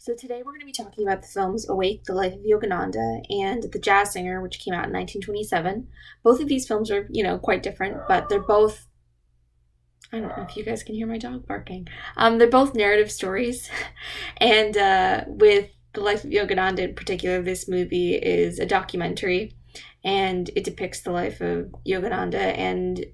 So today we're going to be talking about the films Awake, The Life of Yogananda, and The Jazz Singer, which came out in 1927. Both of these films are, quite different, but they're both, I don't know if you guys can hear my dog barking. They're both narrative stories. And with The Life of Yogananda in particular, this movie is a documentary, and it depicts the life of Yogananda. And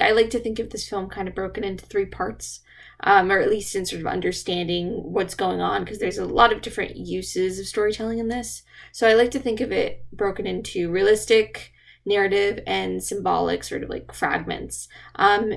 I like to think of this film kind of broken into three parts, or at least in sort of understanding what's going on, because there's a lot of different uses of storytelling in this. So I like to think of it broken into realistic, narrative, and symbolic sort of like fragments.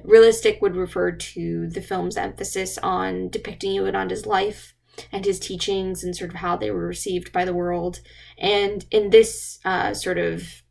Realistic would refer to the film's emphasis on depicting Yogananda's life and his teachings and sort of how they were received by the world. And in this sort of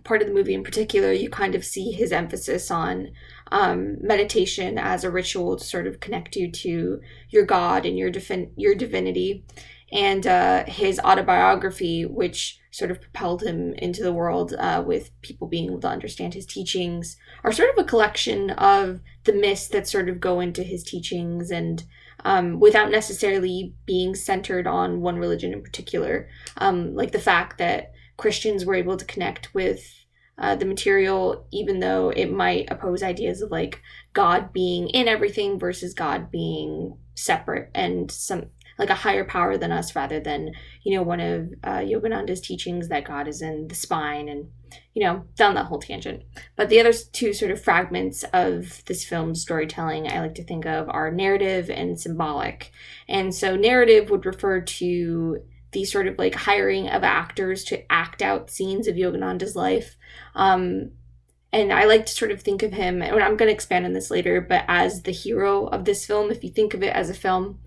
part of the movie in particular, you kind of see his emphasis on meditation as a ritual to sort of connect you to your God and your divinity, and his autobiography, which sort of propelled him into the world with people being able to understand his teachings, are sort of a collection of the myths that sort of go into his teachings, and without necessarily being centered on one religion in particular, like the fact that Christians were able to connect with the material, even though it might oppose ideas of like God being in everything versus God being separate and some like a higher power than us, rather than, one of Yogananda's teachings that God is in the spine, and, down that whole tangent. But the other two sort of fragments of this film's storytelling I like to think of are narrative and symbolic. And so narrative would refer to the sort of like hiring of actors to act out scenes of Yogananda's life. And I like to sort of think of him, and I'm going to expand on this later, but as the hero of this film, if you think of it as a film,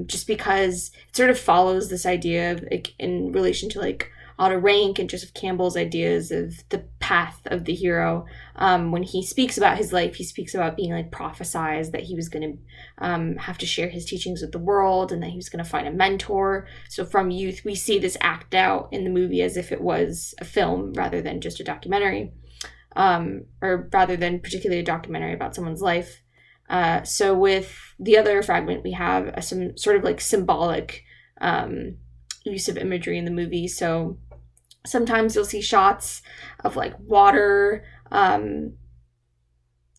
just because it sort of follows this idea of like in relation to like Otto Rank and Joseph Campbell's ideas of the path of the hero. When he speaks about his life, he speaks about being like prophesized that he was going to have to share his teachings with the world, and that he was going to find a mentor. So from youth, we see this act out in the movie as if it was a film rather than just a documentary, or rather than particularly a documentary about someone's life. So with the other fragment, we have some sort of like symbolic use of imagery in the movie. So sometimes you'll see shots of like water,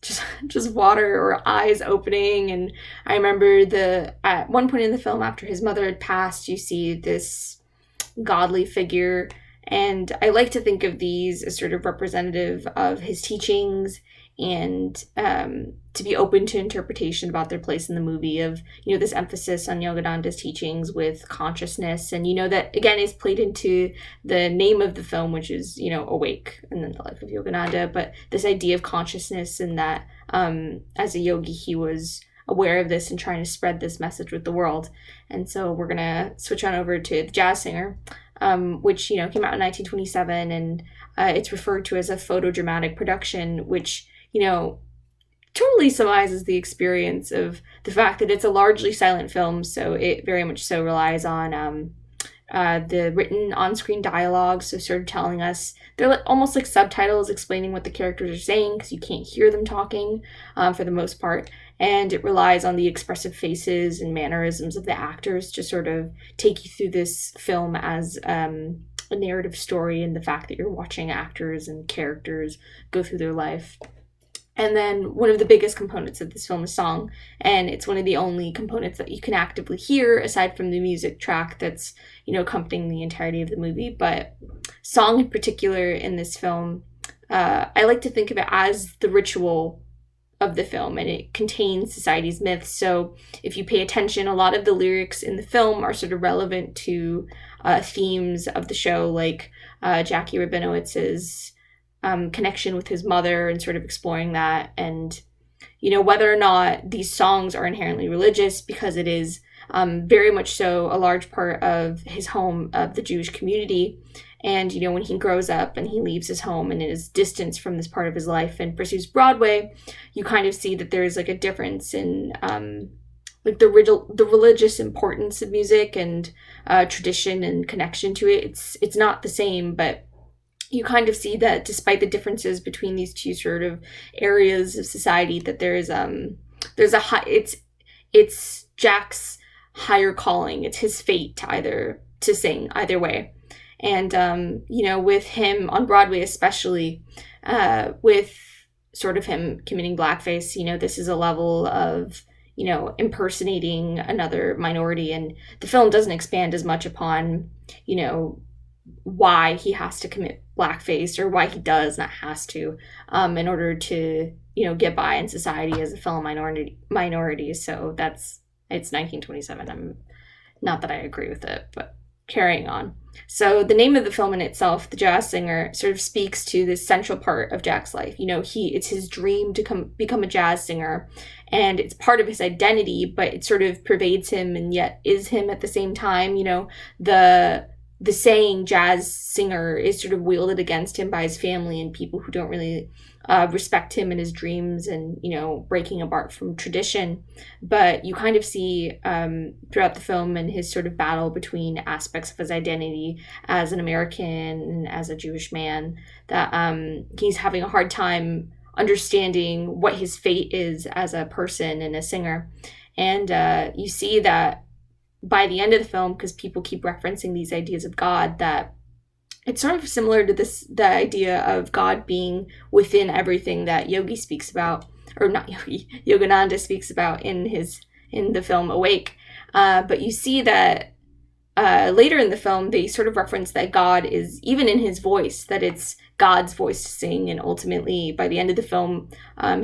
just water or eyes opening. And I remember at one point in the film, after his mother had passed, you see this godly figure. And I like to think of these as sort of representative of his teachings, and to be open to interpretation about their place in the movie, of, this emphasis on Yogananda's teachings with consciousness. And, that again is played into the name of the film, which is, Awake, and then The Life of Yogananda. But this idea of consciousness, and that as a yogi, he was aware of this and trying to spread this message with the world. And so we're going to switch on over to The Jazz Singer, which, came out in 1927, and it's referred to as a photodramatic production, which, totally summarizes the experience of the fact that it's a largely silent film. So it very much so relies on the written on-screen dialogue, so sort of telling us, they're almost like subtitles explaining what the characters are saying, because you can't hear them talking for the most part. And it relies on the expressive faces and mannerisms of the actors to sort of take you through this film as a narrative story, and the fact that you're watching actors and characters go through their life. And then one of the biggest components of this film is song, and it's one of the only components that you can actively hear aside from the music track that's, accompanying the entirety of the movie. But song in particular in this film, I like to think of it as the ritual of the film, and it contains society's myths. So if you pay attention, a lot of the lyrics in the film are sort of relevant to themes of the show, like Jackie Rabinowitz's connection with his mother, and sort of exploring that, and whether or not these songs are inherently religious, because it is very much so a large part of his home, of the Jewish community. And when he grows up and he leaves his home and is distanced from this part of his life and pursues Broadway, you kind of see that there's like a difference in like the religious importance of music and tradition and connection to it. It's not the same, but you kind of see that despite the differences between these two sort of areas of society, that there's a high, it's Jack's higher calling. It's his fate to sing either way. And, with him on Broadway, especially, with sort of him committing blackface, this is a level of, impersonating another minority. And the film doesn't expand as much upon, why he has to commit blackface, or why he does not has to, in order to, get by in society as a fellow minority. So it's 1927. Not that I agree with it, but carrying on. So the name of the film in itself, The Jazz Singer, sort of speaks to this central part of Jack's life. It's his dream to become a jazz singer, and it's part of his identity, but it sort of pervades him and yet is him at the same time. The saying jazz singer is sort of wielded against him by his family and people who don't really respect him and his dreams, and, breaking apart from tradition. But you kind of see throughout the film and his sort of battle between aspects of his identity as an American and as a Jewish man, that he's having a hard time understanding what his fate is as a person and a singer. And you see that by the end of the film, because people keep referencing these ideas of God, that it's sort of similar to the idea of God being within everything that Yogi speaks about, or not Yogi, Yogananda speaks about in the film Awake. But you see that later in the film, they sort of reference that God is, even in his voice, that it's God's voice to sing. And ultimately, by the end of the film,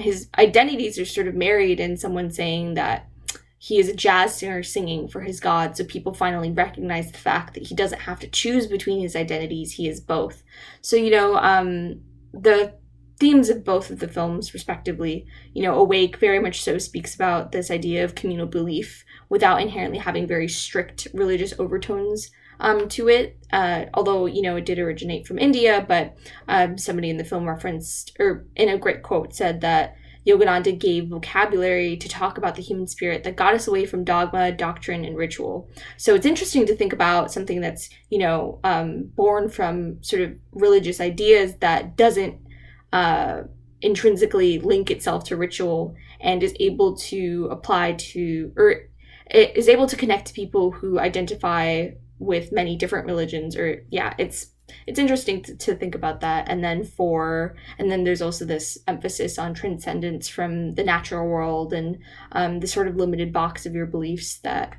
his identities are sort of married in someone saying that he is a jazz singer singing for his God. So people finally recognize the fact that he doesn't have to choose between his identities. He is both. So, the themes of both of the films, respectively, Awake very much so speaks about this idea of communal belief without inherently having very strict religious overtones to it. Although, it did originate from India, but somebody in the film referenced, or in a great quote said that Yogananda gave vocabulary to talk about the human spirit that got us away from dogma, doctrine, and ritual. So it's interesting to think about something that's, born from sort of religious ideas that doesn't intrinsically link itself to ritual, and is able to apply to, or it is able to connect to people who identify with many different religions. It's interesting to think about that. And then there's also this emphasis on transcendence from the natural world, and the sort of limited box of your beliefs that,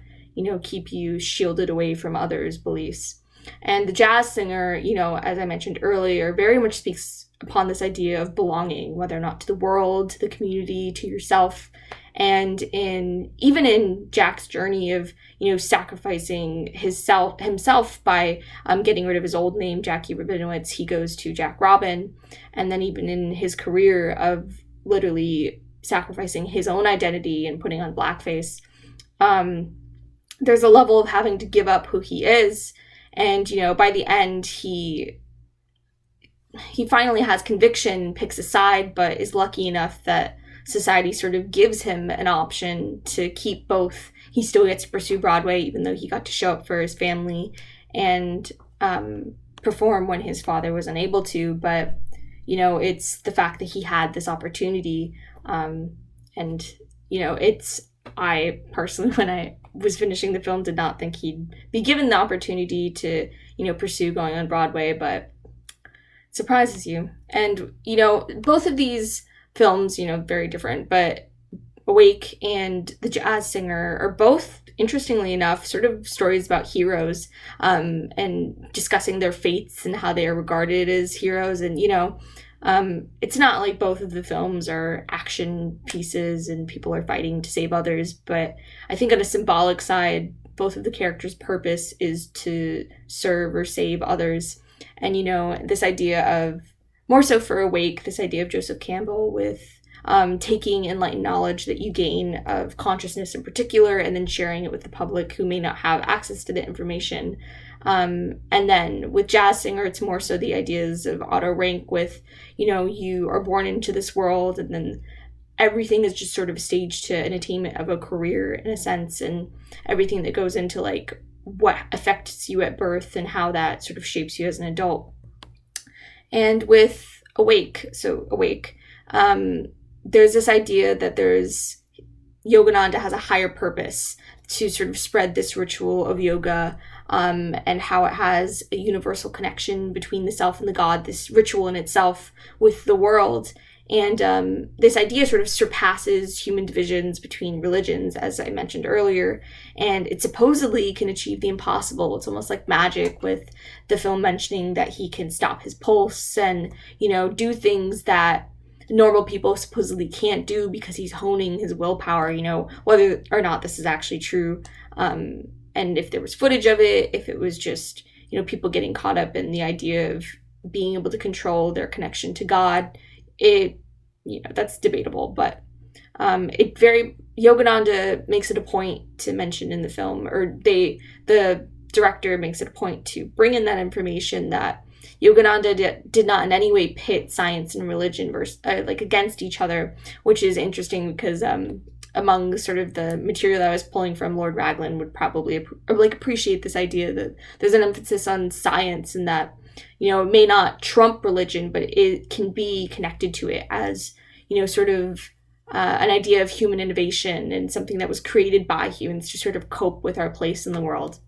keep you shielded away from others' beliefs. And The Jazz Singer, as I mentioned earlier, very much speaks upon this idea of belonging, whether or not to the world, to the community, to yourself. And even in Jack's journey of, sacrificing himself by getting rid of his old name, Jackie Rabinowitz, he goes to Jack Robin. And then even in his career of literally sacrificing his own identity and putting on blackface, there's a level of having to give up who he is. And, by the end, he finally has conviction, picks a side, but is lucky enough that society sort of gives him an option to keep both. He still gets to pursue Broadway, even though he got to show up for his family and perform when his father was unable to. But, it's the fact that he had this opportunity. I personally, when I was finishing the film, did not think he'd be given the opportunity to, pursue going on Broadway, but it surprises you. And, both of these films, very different, but Awake and The Jazz Singer are both, interestingly enough, sort of stories about heroes, and discussing their fates and how they are regarded as heroes. And, it's not like both of the films are action pieces and people are fighting to save others, but I think on a symbolic side, both of the characters' purpose is to serve or save others. And, this idea of, more so for Awake, this idea of Joseph Campbell with taking enlightened knowledge that you gain of consciousness in particular, and then sharing it with the public who may not have access to the information. And then with Jazz Singer, it's more so the ideas of Otto Rank with, you are born into this world, and then everything is just sort of staged to an attainment of a career in a sense, and everything that goes into like what affects you at birth and how that sort of shapes you as an adult. And with Awake, there's this idea that Yogananda has a higher purpose to sort of spread this ritual of yoga, and how it has a universal connection between the self and the God, this ritual in itself with the world. And this idea sort of surpasses human divisions between religions, as I mentioned earlier, and it supposedly can achieve the impossible. It's almost like magic, with the film mentioning that he can stop his pulse and, do things that normal people supposedly can't do because he's honing his willpower, whether or not this is actually true. And if there was footage of it, if it was just, people getting caught up in the idea of being able to control their connection to God, that's debatable. But Yogananda makes it a point to mention in the film, or the director makes it a point to bring in that information, that Yogananda did not in any way pit science and religion against each other, which is interesting because among sort of the material that I was pulling from, Lord Raglan would probably appreciate this idea that there's an emphasis on science, and that it may not trump religion, but it can be connected to it as sort of an idea of human innovation and something that was created by humans to sort of cope with our place in the world.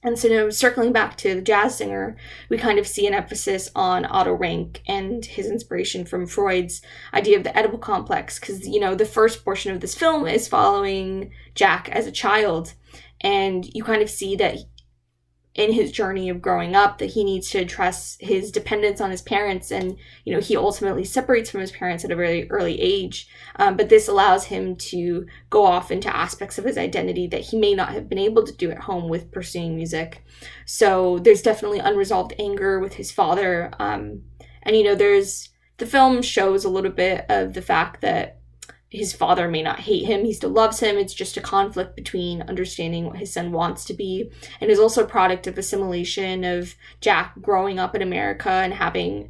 And so, circling back to The Jazz Singer, we kind of see an emphasis on Otto Rank and his inspiration from Freud's idea of the Oedipal complex, because, the first portion of this film is following Jack as a child, and you kind of see that in his journey of growing up, that he needs to address his dependence on his parents, and he ultimately separates from his parents at a very early age, but this allows him to go off into aspects of his identity that he may not have been able to do at home with pursuing music. So there's definitely unresolved anger with his father, and the film shows a little bit of the fact that his father may not hate him, he still loves him. It's just a conflict between understanding what his son wants to be, and is also a product of assimilation of Jack growing up in America and having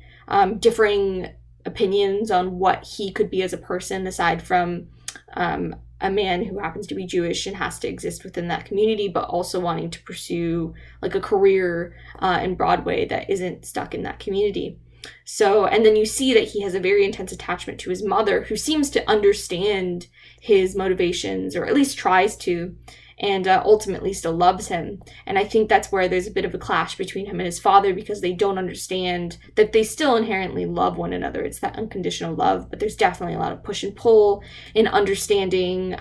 differing opinions on what he could be as a person, aside from a man who happens to be Jewish and has to exist within that community, but also wanting to pursue a career in Broadway that isn't stuck in that community. So, and then you see that he has a very intense attachment to his mother, who seems to understand his motivations, or at least tries to, and ultimately still loves him. And I think that's where there's a bit of a clash between him and his father, because they don't understand that they still inherently love one another. It's that unconditional love, but there's definitely a lot of push and pull in understanding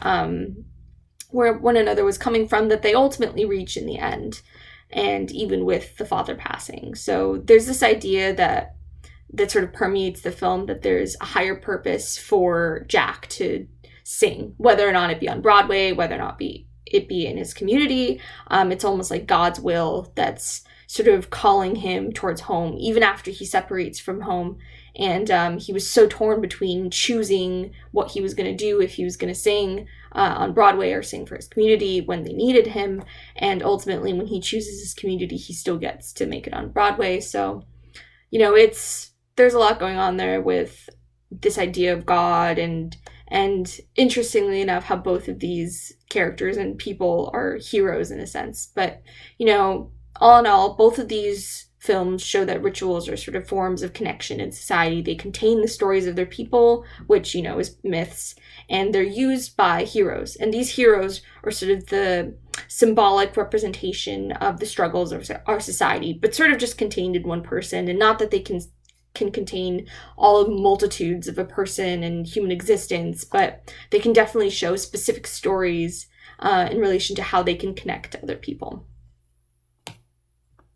where one another was coming from, that they ultimately reach in the end, and even with the father passing. So there's this idea that sort of permeates the film, that there's a higher purpose for Jack to sing, whether or not it be on Broadway, whether or not it be in his community. It's almost like God's will that's sort of calling him towards home, even after he separates from home. And he was so torn between choosing what he was going to do, if he was going to sing on Broadway or sing for his community when they needed him. And ultimately, when he chooses his community, he still gets to make it on Broadway. So, there's a lot going on there with this idea of God, and interestingly enough, how both of these characters and people are heroes in a sense. But, all in all, both of these films show that rituals are sort of forms of connection in society. They contain the stories of their people, which, is myths, and they're used by heroes. And these heroes are sort of the symbolic representation of the struggles of our society, but sort of just contained in one person, and not that they can contain all of multitudes of a person and human existence, but they can definitely show specific stories in relation to how they can connect to other people.